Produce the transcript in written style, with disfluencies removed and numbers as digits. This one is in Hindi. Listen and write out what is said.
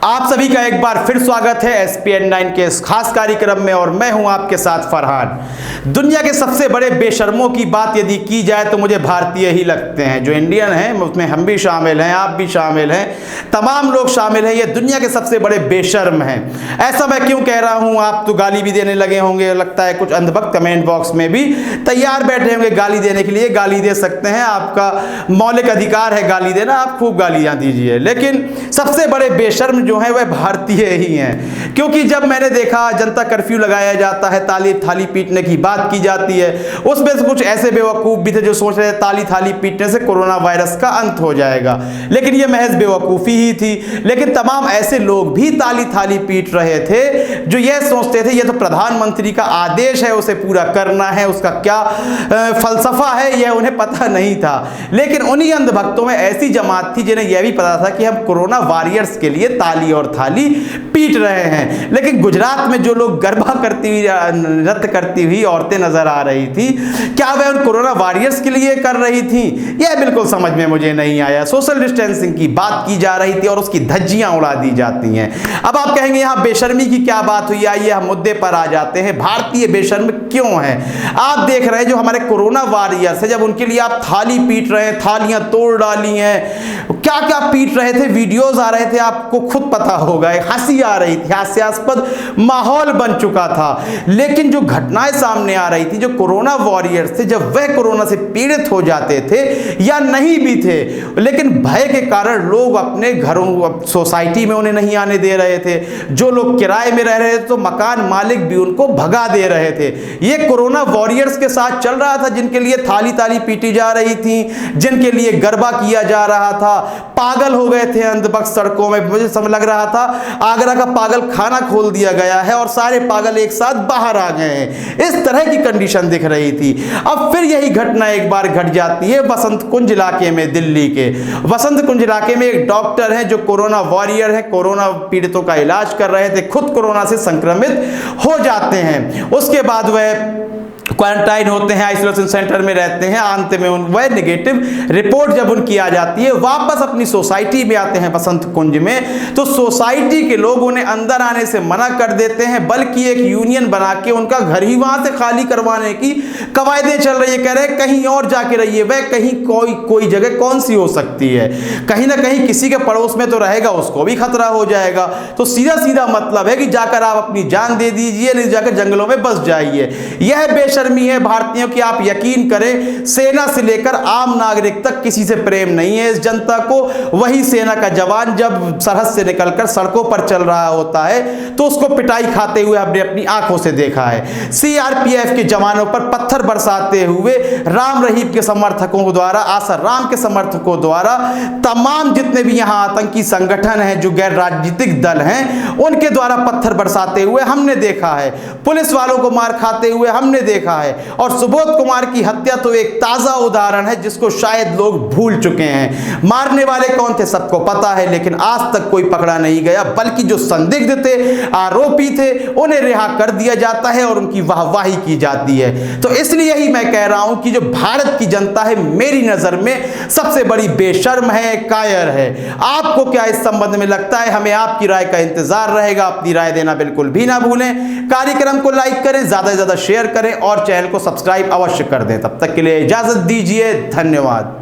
आप सभी का एक बार फिर स्वागत है SPN9 के इस खास कार्यक्रम में और मैं हूं आपके साथ फरहान। दुनिया के सबसे बड़े बेशर्मों की बात यदि की जाए तो मुझे भारतीय ही लगते हैं। जो इंडियन हैं उसमें हम भी शामिल हैं, आप भी शामिल हैं, तमाम लोग शामिल हैं। ये दुनिया के सबसे बड़े बेशर्म हैं। ऐसा मैं क्यों कह रहा हूं? आप तो गाली भी देने लगे होंगे, लगता है कुछ अंधभक्त कमेंट बॉक्स में भी तैयार बैठे होंगे गाली देने के लिए। गाली दे सकते हैं, आपका मौलिक अधिकार है गाली देना, आप खूब गालियां दीजिए। लेकिन सबसे बड़े बेशर्म जो है वह भारतीय ही हैं, क्योंकि जब मैंने देखा जनता कर्फ्यू लगाया जाता है, ताली थाली पीटने की बात की जाती है, उसमें से कुछ ऐसे बेवकूफ़ भी थे जो सोच रहे थे ताली थाली पीटने से कोरोना वायरस का अंत हो जाएगा, लेकिन यह महज बेवकूफ़ी ही थी। लेकिन तमाम ऐसे लोग भी ताली थाली पीट रहे थे जो यह सोचते थे यह तो प्रधानमंत्री का आदेश है, उसे पूरा करना है, उसका क्या फलसफा है यह उन्हें पता नहीं था। लेकिन उन्हीं अंधभक्तों में ऐसी जमात थी जिन्हें यह भी पता था कि हम कोरोना वॉरियर्स के लिए ताली और थाली पीट रहे हैं। लेकिन गुजरात में जो लोग गरबा करती हुई, नृत्य करती हुई औरतें नजर आ रही थी, क्या वह उन कोरोना वॉरियर्स के लिए कर रही थी? यह बिल्कुल समझ में मुझे नहीं आया। सोशल डिस्टेंसिंग की बात की जा रही थी और उसकी धज्जियां उड़ा दी जाती हैं। अब आप कहेंगे यहां बेशर्मी की क्या बात हुई? आइए हम मुद्दे पर आ जाते हैं। भारतीय बेशर्म क्यों है? आप देख रहे हैं जो हमारे कोरोना वॉरियर्स है, जब उनके लिए आप थाली पीट रहे हैं, थालियां तोड़ डाली हैं, क्या क्या पीट रहे थे, वीडियोज आ रहे थे, आपको खुद पता होगा, हंसी आ रही थी, हास्यास्पद माहौल बन चुका था। लेकिन जो घटनाएं सामने आ रही थी, जो कोरोना वॉरियर्स थे, जब वह कोरोना से पीड़ित हो जाते थे या नहीं भी थे, लेकिन भय के कारण लोग अपने घरों, सोसाइटी में उन्हें नहीं आने दे रहे थे। जो लोग किराए में रह रहे थे तो मकान मालिक भी उनको भगा दे रहे थे। ये कोरोना वॉरियर्स के साथ चल रहा था, जिनके लिए थाली ताली पीटी जा रही थी, जिनके लिए गरबा किया जा रहा था। पागल हो गए थे अंधभक्त सड़कों में। मुझे समझ लग रहा था आगरा का पागल खाना खोल दिया गया है और सारे पागल एक साथ बाहर आ गए हैं। इस तरह की कंडीशन दिख रही थी। अब फिर यही घटना एक बार घट जाती है वसंत कुंज इलाके में, दिल्ली के वसंत कुंज इलाके में एक डॉक्टर है जो कोरोना वॉरियर है, कोरोना पीड़ितों का इलाज कर रहे थे, खुद कोरोना से संक्रमित हो जाते हैं। उसके बाद वह क्वारंटाइन होते हैं, आइसोलेशन सेंटर में रहते हैं। अंत में वह नेगेटिव रिपोर्ट जब उनकी आ जाती है, वापस अपनी सोसाइटी में आते हैं वसंत कुंज में, तो सोसाइटी के लोग उन्हें अंदर आने से मना कर देते हैं, बल्कि एक यूनियन बना के उनका घर ही वहां से खाली करवाने की कवायदें चल रही है। कह रहे हैं कहीं और जाके रहिए। वह कहीं कोई जगह कौन सी हो सकती है? कहीं ना कहीं किसी के पड़ोस में तो रहेगा, उसको भी खतरा हो जाएगा। तो सीधा सीधा मतलब है कि जाकर आप अपनी जान दे दीजिए, नहीं जाकर जंगलों में बस जाइए। यह बेशर्मी है भारतीयों की। आप यकीन करें, सेना से लेकर आम नागरिक तक किसी से प्रेम नहीं है इस जनता को। वही सेना का जवान जब सरहद से निकलकर सड़कों पर चल रहा होता है तो उसको पिटाई खाते हुए हमने अपनी आंखों से देखा है। CRPF के जवानों पर पत्थर बरसाते हुए राम रहीम के समर्थकों द्वारा, आसर राम के समर्थकों द्वारा, तमाम जितने भी यहां आतंकी संगठन हैं, जो गैर राजनीतिक दल हैं, उनके द्वारा पत्थर बरसाते हुए हमने देखा है। पुलिस वालों को मार खाते हुए हमने देखा है। और सुबोध कुमार की हत्या तो एक ताजा उदाहरण है जिसको शायद लोग भूल चुके हैं। मारने वाले कौन थे सबको पता है, लेकिन आज तक कोई पकड़ा नहीं गया, बल्कि जो संदिग्ध थे, आरोपी थे, उन्हें रिहा कर दिया जाता है और उनकी वाहवाही की जाती है। तो इसलिए ही मैं कह रहा हूं कि जो भारत की जनता है, मेरी नजर में सबसे बड़ी बेशर्म है, कायर है। आपको क्या इस संबंध में लगता है? हमें आपकी राय का इंतजार रहेगा। अपनी राय देना बिल्कुल भी ना भूलें। कार्यक्रम को लाइक करें, ज्यादा से ज्यादा शेयर करें और चैनल को सब्सक्राइब अवश्य कर दें। तब तक के लिए इजाजत दीजिए। धन्यवाद।